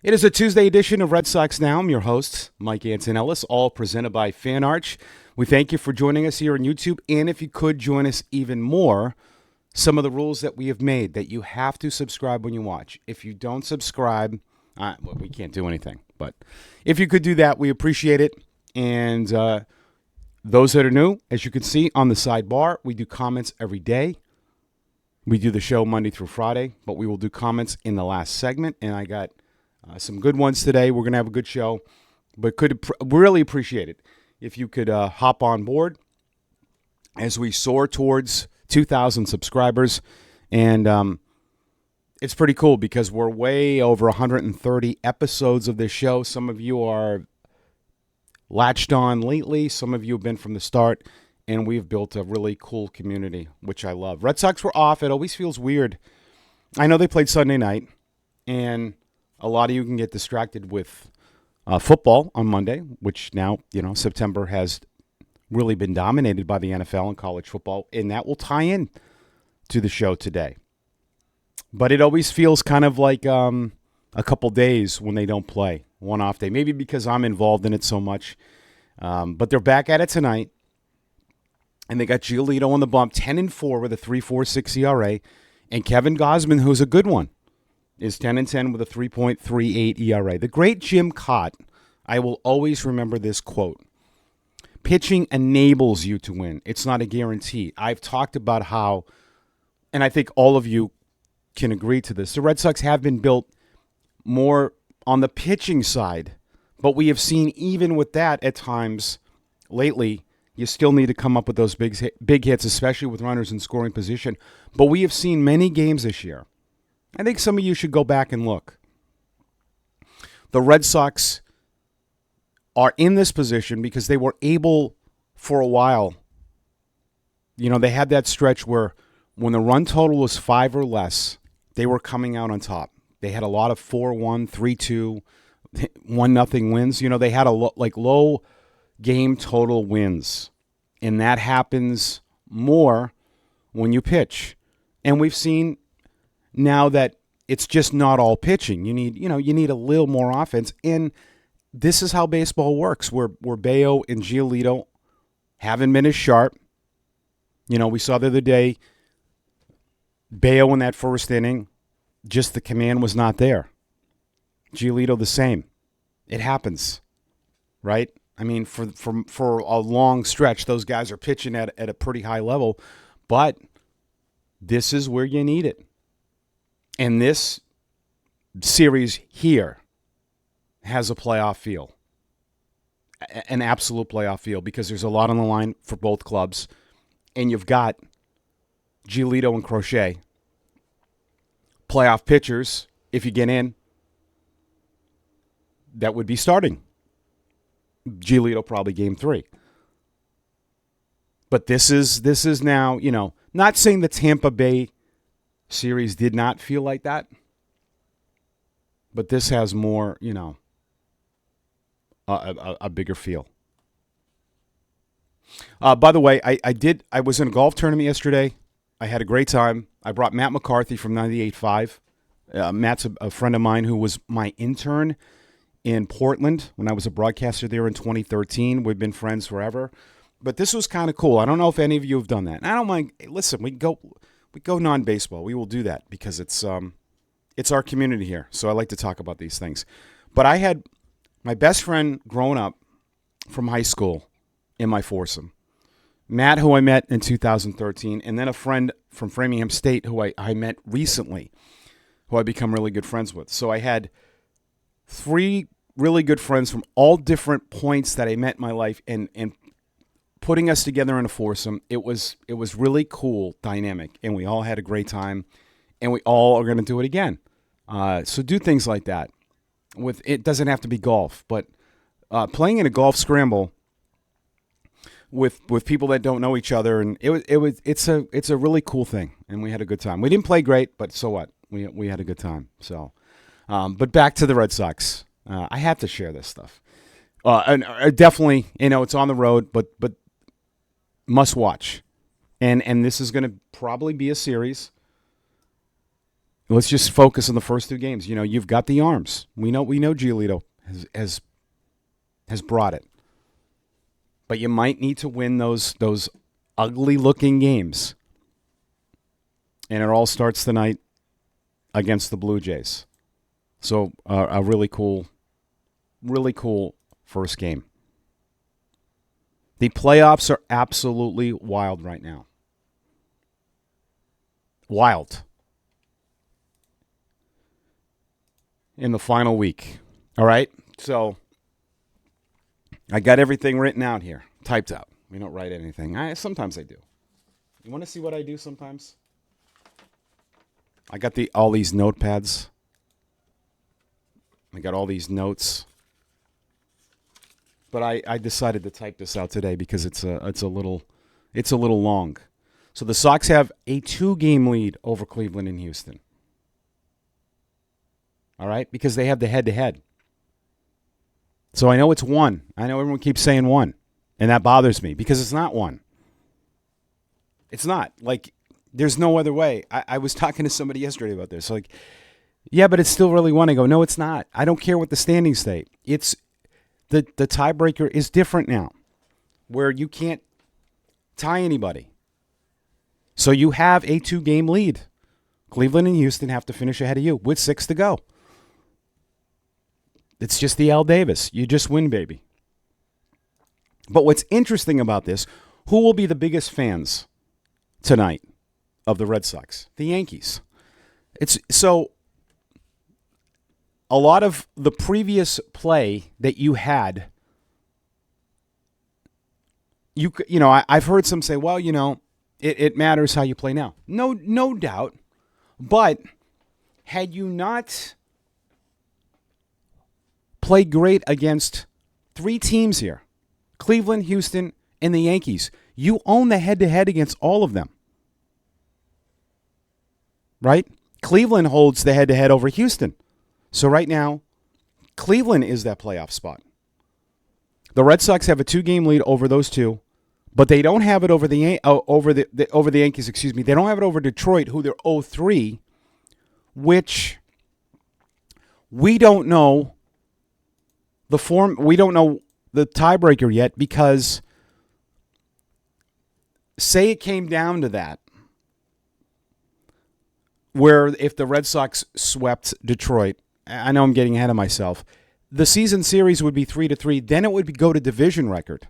It is a Tuesday edition of Red Sox Now. I'm your host, Mike Antonellis, all presented by FanArch. We thank you for joining us here on YouTube, and if you could join us even more, some of the rules that we have made that you have to subscribe when you watch. If you don't subscribe, well, we can't do anything. But if you could do that, we appreciate it. And those that are new, as you can see on the sidebar, we do comments every day. We do the show Monday through Friday, but we will do comments in the last segment, and I got some good ones today. We're going to have a good show, but could really appreciate it if you could hop on board as we soar towards 2,000 subscribers. And it's pretty cool because we're way over 130 episodes of this show. Some of you are latched on lately. Some of you have been from the start, and we've built a really cool community, which I love. Red Sox were off. It always feels weird. I know they played Sunday night, and a lot of you can get distracted with football on Monday, which now, September has really been dominated by the NFL and college football, and that will tie in to the show today. But it always feels kind of like a couple days when they don't play, one off day, maybe because I'm involved in it so much. But they're back at it tonight, and they got Giolito on the bump, 10-4 with a 3.46 ERA, and Kevin Gausman, who's a good one, is 10-10 with a 3.38 ERA. The great Jim Cott, I will always remember this quote. Pitching enables you to win. It's not a guarantee. I've talked about how, and I think all of you can agree to this, the Red Sox have been built more on the pitching side, but we have seen even with that at times lately, you still need to come up with those big hits, especially with runners in scoring position. But we have seen many games this year. I think some of you should go back and look. The Red Sox are in this position because they were able for a while. They had that stretch where when the run total was 5 or less, they were coming out on top. They had a lot of 4-1, 3-2, 1-0 wins. They had low game total wins. And that happens more when you pitch. And we've seen now that it's just not all pitching. You need a little more offense. And this is how baseball works, where Bayo and Giolito haven't been as sharp. We saw the other day, Bayo in that first inning, just the command was not there. Giolito the same. It happens, right? I mean, for a long stretch, those guys are pitching at a pretty high level, but this is where you need it. And this series here has a playoff feel, an absolute playoff feel, because there's a lot on the line for both clubs. And you've got Giolito and Crochet, playoff pitchers, if you get in, that would be starting. Giolito probably game 3. But this is now, not saying the Tampa Bay series did not feel like that, but this has more, a bigger feel. By the way, I was in a golf tournament yesterday. I had a great time. I brought Matt McCarthy from 98.5. Matt's a friend of mine who was my intern in Portland when I was a broadcaster there in 2013. We've been friends forever. But this was kind of cool. I don't know if any of you have done that. And I don't mind. Listen, we go non-baseball. We will do that because it's our community here. So I like to talk about these things. But I had my best friend growing up from high school in my foursome, Matt, who I met in 2013, and then a friend from Framingham State who I met recently, who I become really good friends with. So I had 3 really good friends from all different points that I met in my life, and putting us together in a foursome, it was really cool dynamic, and we all had a great time, and we all are going to do it again. So do things like that. It doesn't have to be golf, but playing in a golf scramble with people that don't know each other, and it's a really cool thing, and we had a good time. We didn't play great, but so what? We had a good time. So, but back to the Red Sox. I have to share this stuff. And definitely, it's on the road, but must watch. And this is going to probably be a series. Let's just focus on the first 2 games. You've got the arms. We know Giolito has brought it. But you might need to win those ugly-looking games. And it all starts tonight against the Blue Jays. So a really cool first game. The playoffs are absolutely wild right now. Wild. In the final week. All right? So I got everything written out here, typed out. We don't write anything. Sometimes I do. You want to see what I do sometimes? I got all these notepads. I got all these notes. But I decided to type this out today because it's a little long. So the Sox have a 2-game lead over Cleveland and Houston. All right? Because they have the head-to-head. So I know it's 1. I know everyone keeps saying 1. And that bothers me because it's not 1. It's not. Like, there's no other way. I was talking to somebody yesterday about this. Like, yeah, but it's still really 1. I go, no, it's not. I don't care what the standings say. It's the tiebreaker is different now, where you can't tie anybody. So you have a 2-game lead. Cleveland and Houston have to finish ahead of you with 6 to go. It's just the Al Davis. You just win, baby. But what's interesting about this, who will be the biggest fans tonight of the Red Sox? The Yankees. So a lot of the previous play that you had, I've heard some say, well, it matters how you play now. No doubt. But had you not played great against 3 teams here, Cleveland, Houston, and the Yankees, you own the head-to-head against all of them. Right? Cleveland holds the head-to-head over Houston. So right now, Cleveland is that playoff spot. The Red Sox have a 2-game lead over those 2, but they don't have it over the Yankees. Excuse me, they don't have it over Detroit, who they're 0-3, which we don't know the form. We don't know the tiebreaker yet because, say it came down to that, where if the Red Sox swept Detroit, I know I'm getting ahead of myself, the season series would be 3-3. Then it would go to division record.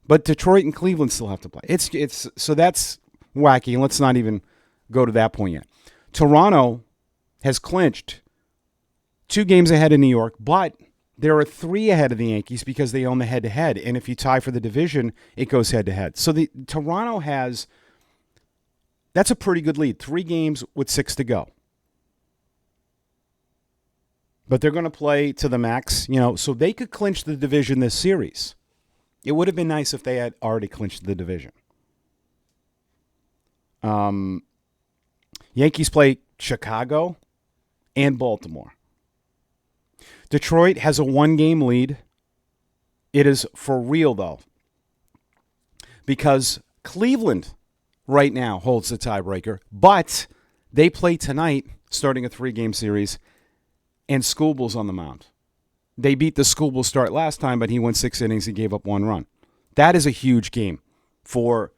But Detroit and Cleveland still have to play. It's so that's wacky, and let's not even go to that point yet. Toronto has clinched 2 games ahead of New York, but there are 3 ahead of the Yankees because they own the head-to-head. And if you tie for the division, it goes head-to-head. So Toronto has, that's a pretty good lead. 3 games with 6 to go. But they're going to play to the max, so they could clinch the division this series. It would have been nice if they had already clinched the division. Yankees play Chicago and Baltimore. Detroit has a 1-game lead. It is for real, though, because Cleveland right now holds the tiebreaker, but they play tonight, starting a 3-game series, and Skubal's on the mound. They beat the Skubal start last time, but he went 6 innings. He gave up 1 run. That is a huge game for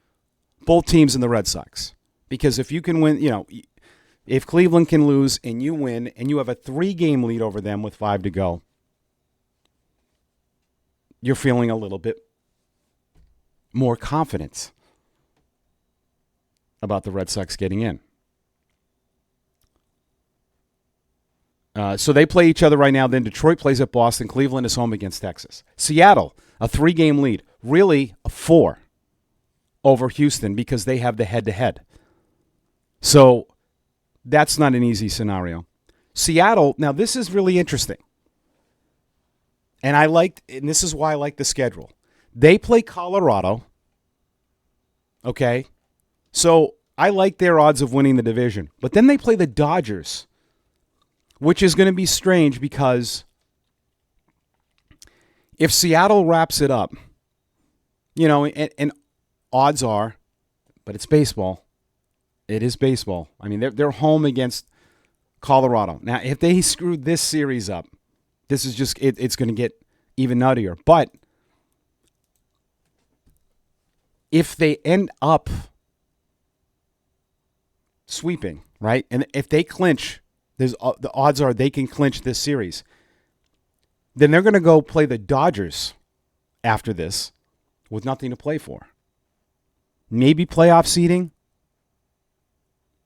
both teams in the Red Sox. Because if you can win, if Cleveland can lose and you win and you have a 3-game lead over them with 5 to go, you're feeling a little bit more confident about the Red Sox getting in. So they play each other right now. Then Detroit plays at Boston. Cleveland is home against Texas. Seattle, a 3-game lead. Really a 4 over Houston because they have the head-to-head. So that's not an easy scenario. Seattle, now this is really interesting. And this is why I like the schedule. They play Colorado. Okay? So I like their odds of winning the division. But then they play the Dodgers, which is going to be strange because if Seattle wraps it up, and odds are, but it's baseball. It is baseball. I mean, they're home against Colorado. Now, if they screwed this series up, this is just, it's going to get even nuttier. But if they end up sweeping, right? And if they clinch, the odds are they can clinch this series. Then they're going to go play the Dodgers after this with nothing to play for. Maybe playoff seeding.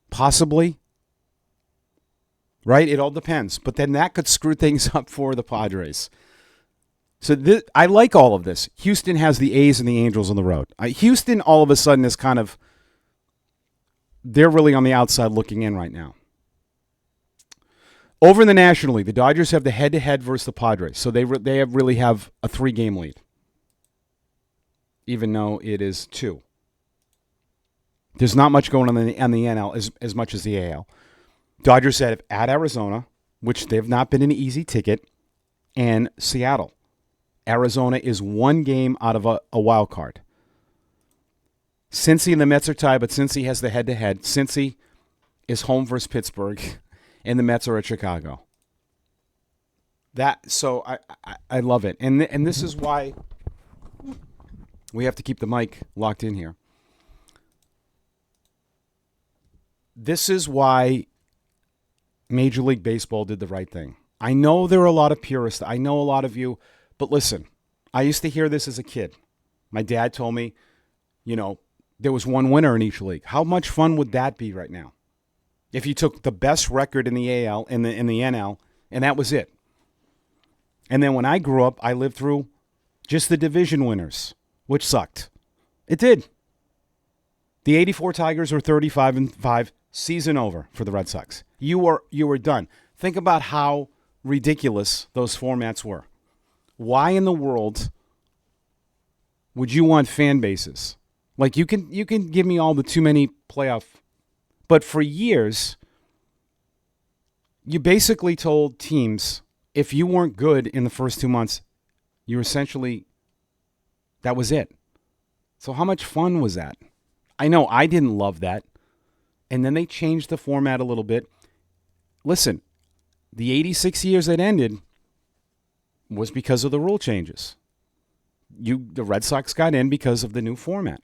Possibly. Right? It all depends. But then that could screw things up for the Padres. So I like all of this. Houston has the A's and the Angels on the road. Houston all of a sudden is kind of, they're really on the outside looking in right now. Over in the National League, the Dodgers have the head-to-head versus the Padres. So they really have a 3-game lead, even though it is 2. There's not much going on in the NL as much as the AL. Dodgers have at Arizona, which they've not been an easy ticket, and Seattle. Arizona is 1 game out of a wild card. Cincy and the Mets are tied, but Cincy has the head-to-head. Cincy is home versus Pittsburgh, and the Mets are at Chicago. So I love it. And this is why we have to keep the mic locked in here. This is why Major League Baseball did the right thing. I know there are a lot of purists. I know a lot of you. But listen, I used to hear this as a kid. My dad told me, there was one winner in each league. How much fun would that be right now? If you took the best record in the AL, in the NL, and that was it. And then when I grew up, I lived through just the division winners, which sucked. It did. The 84 Tigers were 35-5, season over for the Red Sox. You were done. Think about how ridiculous those formats were. Why in the world would you want fan bases? Like you can give me all the too many playoff, but for years you basically told teams if you weren't good in the first 2 months, you essentially, that was it. So how much fun was that? I know I didn't love that. And then they changed the format a little bit. Listen, the 86 years that ended was because of the rule changes. The Red Sox got in because of the new format.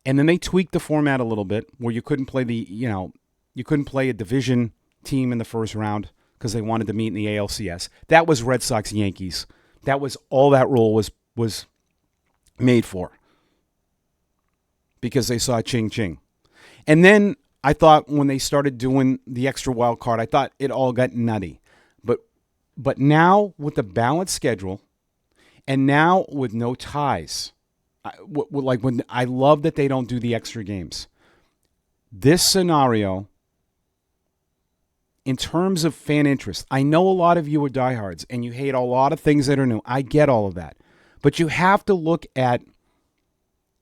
And then they tweaked the format a little bit where you couldn't play you couldn't play a division team in the first round because they wanted to meet in the ALCS. That was Red Sox Yankees. That was all that rule was made for. Because they saw ching. And then I thought when they started doing the extra wild card, I thought it all got nutty. But now with the balanced schedule and now with no ties, I love that they don't do the extra games. This scenario, in terms of fan interest, I know a lot of you are diehards and you hate a lot of things that are new. I get all of that. But you have to look at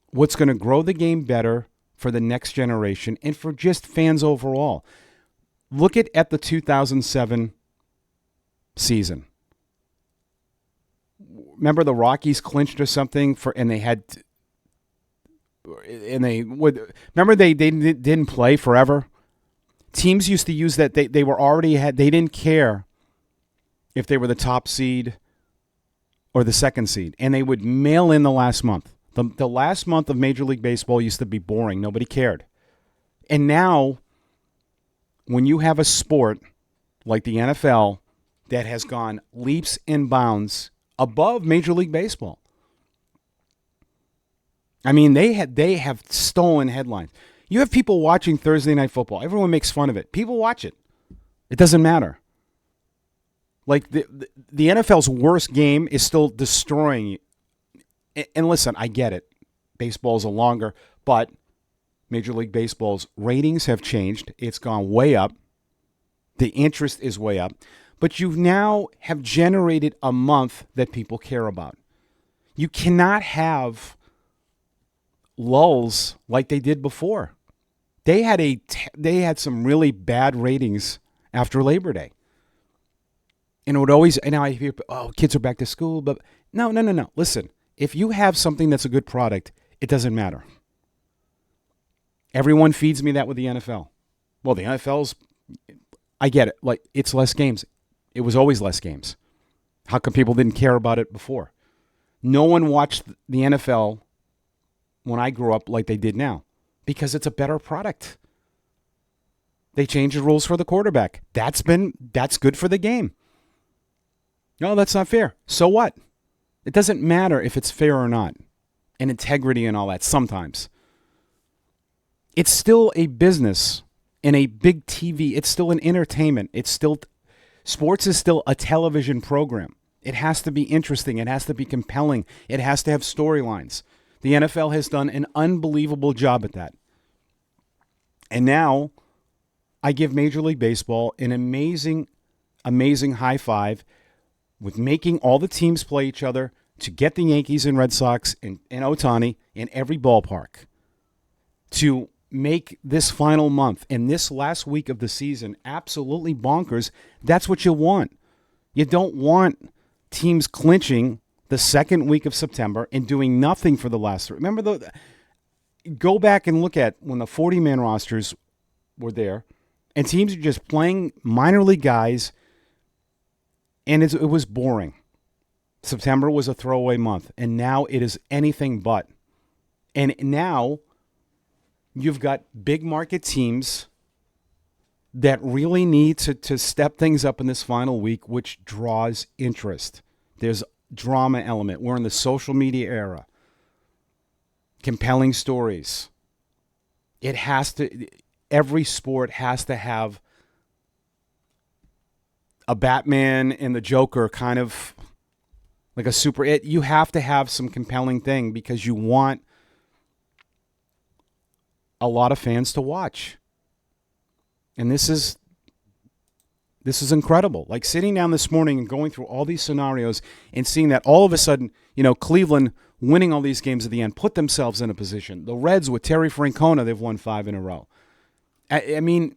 what's going to grow the game better for the next generation and for just fans overall. Look at the 2007 season. Remember the Rockies clinched or something remember they didn't play forever? Teams used to use that. They didn't care if they were the top seed or the second seed, and they would mail in the last month. The last month of Major League Baseball used to be boring. Nobody cared. And now, when you have a sport like the NFL that has gone leaps and bounds above Major League Baseball, I mean, they have stolen headlines. You have people watching Thursday Night Football. Everyone makes fun of it. People watch it. It doesn't matter. Like the NFL's worst game is still destroying you. And listen, I get it. Baseball's a longer, but Major League Baseball's ratings have changed. It's gone way up. The interest is way up. But you now have generated a month that people care about. You cannot have lulls like they did before. They had some really bad ratings after Labor Day. And it would always, and now I hear, kids are back to school, but no. Listen. If you have something that's a good product, it doesn't matter. Everyone feeds me that with the NFL. Well, the NFL's I get it. Like, it's less games. It was always less games. How come people didn't care about it before? No one watched the NFL when I grew up like they did now because it's a better product. They changed the rules for the quarterback. That's good for the game. No, that's not fair. So what? It doesn't matter if it's fair or not. And integrity and all that sometimes. It's still a business and a big TV. It's still an entertainment. Sports is still a television program. It has to be interesting. It has to be compelling. It has to have storylines. The NFL has done an unbelievable job at that. And now I give Major League Baseball an amazing, amazing high five with making all the teams play each other to get the Yankees and Red Sox and Ohtani in every ballpark. To make this final month and this last week of the season absolutely bonkers. That's what you want. You don't want teams clinching the second week of September and doing nothing for the last three. Remember, go back and look at when the 40-man rosters were there and teams are just playing minor league guys, and it was boring. September was a throwaway month, and now it is anything but. And now you've got big market teams that really need to step things up in this final week, which draws interest. There's drama element. We're in the social media era. Compelling stories. Every sport has to have a Batman and the Joker kind of like a super. You have to have some compelling thing because you want a lot of fans to watch. And this is incredible. Like sitting down this morning and going through all these scenarios and seeing that all of a sudden, Cleveland winning all these games at the end put themselves in a position. The Reds with Terry Francona, they've won 5 in a row. I mean,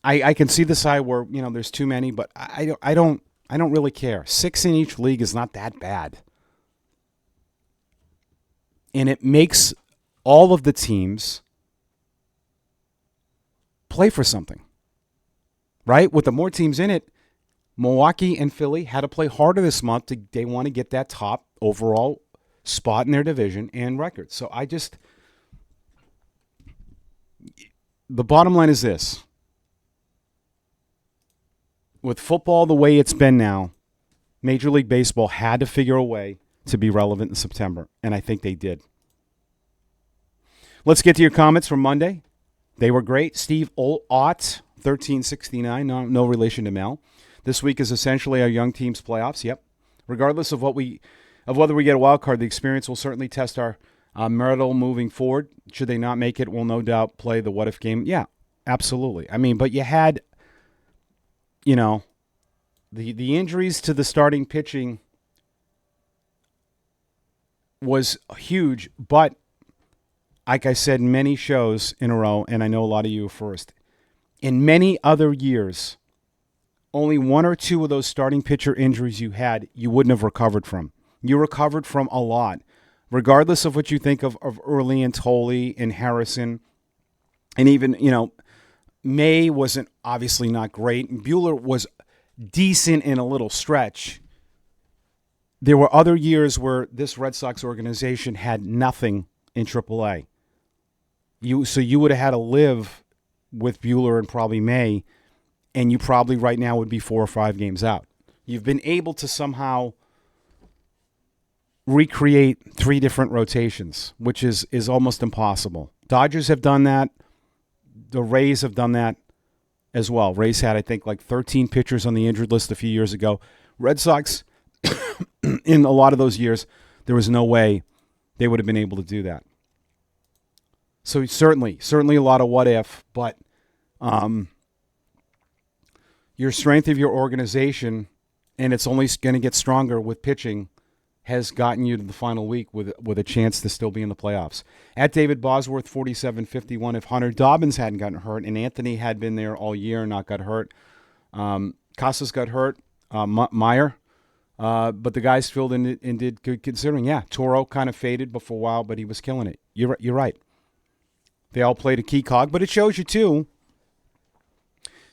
I can see the side where, there's too many, but I don't really care. 6 in each league is not that bad. And it makes all of the teams play for something, right? With the more teams in it, Milwaukee and Philly had to play harder this month. They want to get that top overall spot in their division and record. So the bottom line is this. With football the way it's been now, Major League Baseball had to figure a way to be relevant in September, and I think they did. Let's get to your comments from Monday. They were great. Steve Ott, 1369, no relation to Mel. This week is essentially our young team's playoffs. Yep. Regardless of whether we get a wild card, the experience will certainly test our mettle moving forward. Should they not make it, we'll no doubt play the what-if game. Yeah, absolutely. I mean, but you had, the injuries to the starting pitching was huge, but like I said, many shows in a row, and I know a lot of you first. In many other years, only 1 or 2 of those starting pitcher injuries you had, you wouldn't have recovered from. You recovered from a lot, regardless of what you think of Early and Tolley and Harrison. And even, May wasn't obviously not great. And Buehler was decent in a little stretch. There were other years where this Red Sox organization had nothing in AAA. So you would have had to live with Buehler and probably May, and you probably right now would be 4 or 5 games out. You've been able to somehow recreate 3 different rotations, which is almost impossible. Dodgers have done that. The Rays have done that as well. Rays had, I think, like 13 pitchers on the injured list a few years ago. Red Sox, in a lot of those years, there was no way they would have been able to do that. So certainly a lot of what if, but your strength of your organization, and it's only going to get stronger with pitching, has gotten you to the final week with a chance to still be in the playoffs. At David Bosworth, 47-51, if Hunter Dobbins hadn't gotten hurt and Anthony had been there all year and not got hurt, Casas got hurt, Meyer, but the guys filled in and did good considering. Yeah, Toro kind of faded before a while, but he was killing it. You're right. They all played a key cog, but it shows you, too,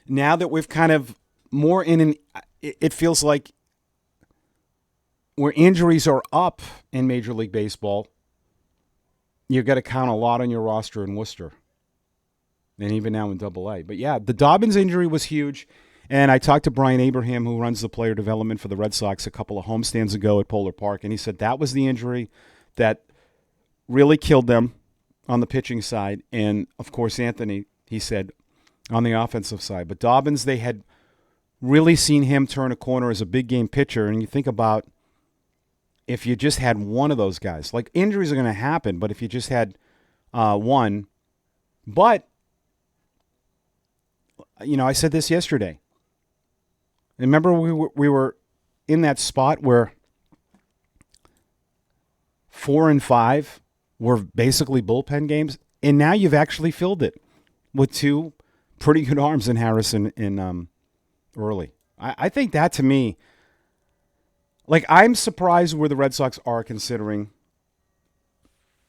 now that we've kind of more in an – it feels like where injuries are up in Major League Baseball, you've got to count a lot on your roster in Worcester and even now in Double-A. But, yeah, the Dobbins injury was huge, and I talked to Brian Abraham, who runs the player development for the Red Sox, a couple of homestands ago at Polar Park, and he said that was the injury that really killed them on the pitching side. And, of course, Anthony, he said, on the offensive side. But Dobbins, they had really seen him turn a corner as a big-game pitcher, and you think about if you just had one of those guys. Like, injuries are going to happen, but if you just had one. But, you know, I said this yesterday. Remember we were in that spot where 4 and 5 were basically bullpen games, and now you've actually filled it with 2 pretty good arms in Harrison and Early. I think that, to me, like, I'm surprised where the Red Sox are considering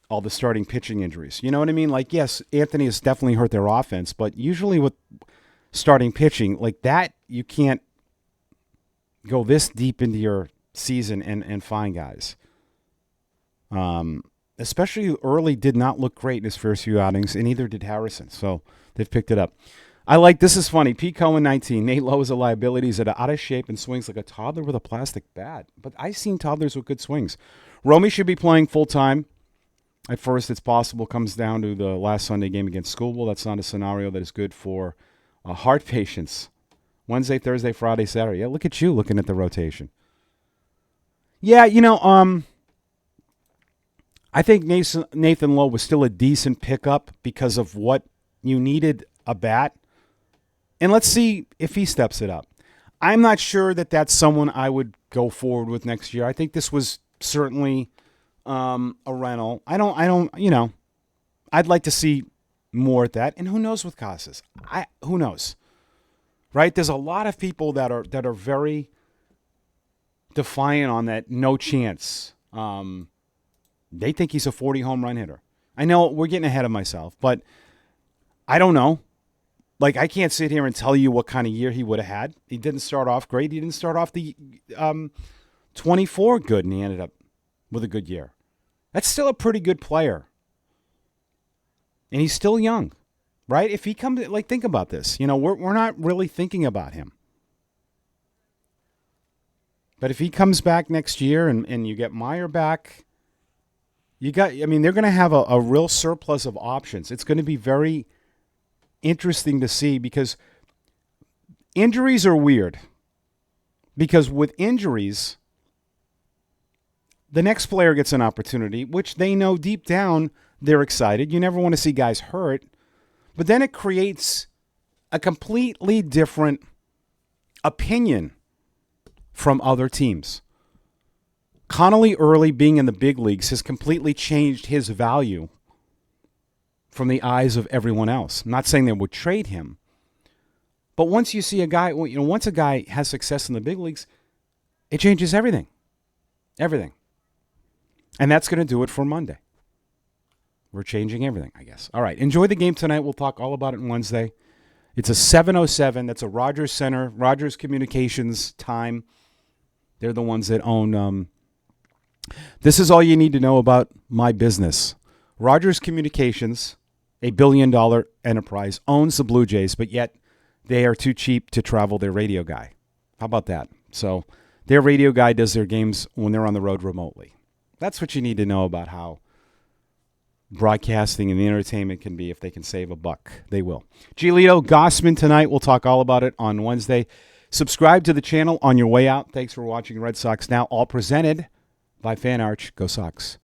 all the starting pitching injuries. You know what I mean? Like, yes, Anthony has definitely hurt their offense, but usually with starting pitching, like that, you can't go this deep into your season and find guys. Especially Early did not look great in his first few outings, and neither did Harrison, so they've picked it up. I like, this is funny, Pete Cohen 19, Nate Lowe is a liability. He's out of shape and swings like a toddler with a plastic bat. But I've seen toddlers with good swings. Romy should be playing full-time. At first, it's possible. Comes down to the last Sunday game against Schoolville. That's not a scenario that is good for heart patients. Wednesday, Thursday, Friday, Saturday. Yeah, look at you looking at the rotation. Yeah, you know, I think Nathan Lowe was still a decent pickup because of what you needed a bat. And let's see if he steps it up. I'm not sure that that's someone I would go forward with next year. I think this was certainly a rental. I don't, you know, I'd like to see more at that. And who knows with Casas? Who knows? Right? There's a lot of people that are very defiant on that no chance. They think he's a 40 home run hitter. I know we're getting ahead of myself, but I don't know. Like, I can't sit here and tell you what kind of year he would have had. He didn't start off great. He didn't start off the 24 good, and he ended up with a good year. That's still a pretty good player. And he's still young, right? If he comes, like, think about this. You know, we're not really thinking about him. But if he comes back next year and you get Meyer back, they're going to have a real surplus of options. It's going to be very interesting to see because injuries are weird. Because with injuries, the next player gets an opportunity, which they know deep down they're excited. You never want to see guys hurt. But then it creates a completely different opinion from other teams. Connolly Early being in the big leagues has completely changed his value from the eyes of everyone else. I'm not saying they would trade him. But once you see a guy, once a guy has success in the big leagues, it changes everything. Everything. And that's going to do it for Monday. We're changing everything, I guess. All right. Enjoy the game tonight. We'll talk all about it on Wednesday. It's a 7:07. That's a Rogers Center, Rogers Communications time. They're the ones that own. This is all you need to know about my business. Rogers Communications, a $1 billion enterprise, owns the Blue Jays, but yet they are too cheap to travel their radio guy. How about that? So their radio guy does their games when they're on the road remotely. That's what you need to know about how broadcasting and the entertainment can be. If they can save a buck, they will. Giolito, Gossman tonight. We'll talk all about it on Wednesday. Subscribe to the channel on your way out. Thanks for watching Red Sox Now, all presented by Fan Arch. Go Sox.